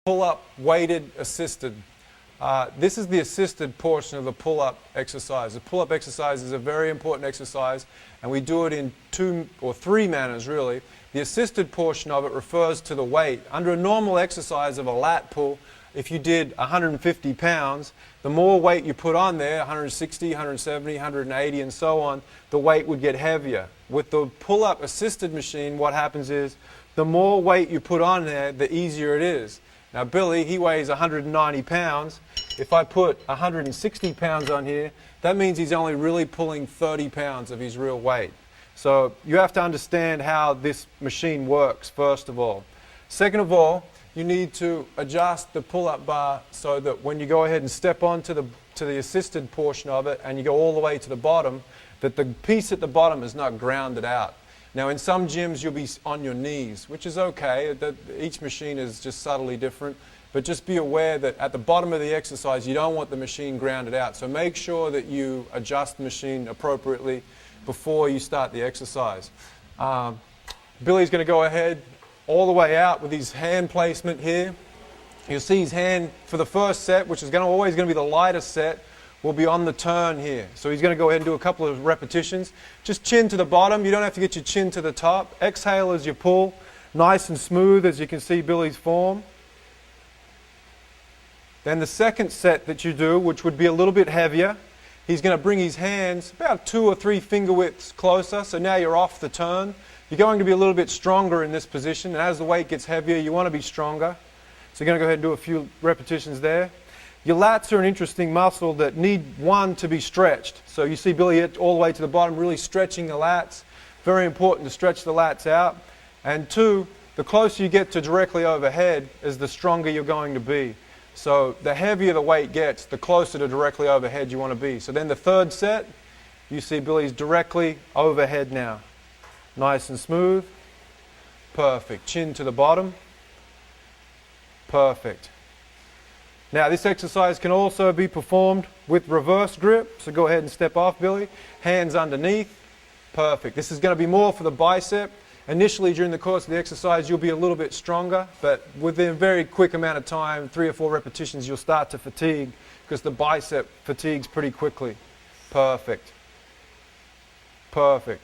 pull-up weighted assisted. This is the assisted portion of the pull-up exercise. The pull-up exercise is a very important exercise, and we do it in 2 or 3 manners really. The assisted portion of it refers to the weight. Under a normal exercise of a lat pull, if you did 150 pounds, the more weight you put on there, 160, 170, 180 and so on, the weight would get heavier. With the pull-up assisted machine, what happens is the more weight you put on there, the easier it is. Now Billy, he weighs 190 pounds. If I put 160 pounds on here, that means he's only really pulling 30 pounds of his real weight. So you have to understand how this machine works, first of all. Second of all, you need to adjust the pull-up bar so that when you go ahead and step onto the assisted portion of it and you go all the way to the bottom, that the piece at the bottom is not grounded out. Now in some gyms you'll be on your knees, which is okay. Each machine is just subtly different. But just be aware that at the bottom of the exercise you don't want the machine grounded out. So make sure that you adjust the machine appropriately before you start the exercise. Billy's going to go ahead all the way out with his hand placement here. You'll see his hand for the first set, which is always going to be the lightest set, will be on the turn here. So he's going to go ahead and do a couple of repetitions. Just chin to the bottom. You don't have to get your chin to the top. Exhale as you pull. Nice and smooth, as you can see Billy's form. Then the second set that you do, which would be a little bit heavier, he's going to bring his hands about 2 or 3 finger widths closer. So now you're off the turn. You're going to be a little bit stronger in this position. And as the weight gets heavier, you want to be stronger. So you're going to go ahead and do a few repetitions there. Your lats are an interesting muscle that need, one, to be stretched. So you see Billy all the way to the bottom, really stretching the lats. Very important to stretch the lats out. And 2, the closer you get to directly overhead is the stronger you're going to be. So the heavier the weight gets, the closer to directly overhead you want to be. So then the third set, you see Billy's directly overhead now. Nice and smooth. Perfect. Chin to the bottom. Perfect. Now this exercise can also be performed with reverse grip. So go ahead and step off, Billy. Hands underneath. Perfect. This is going to be more for the bicep. Initially during the course of the exercise you'll be a little bit stronger, but within a very quick amount of time, 3 or 4 repetitions, you'll start to fatigue because the bicep fatigues pretty quickly. Perfect. Perfect.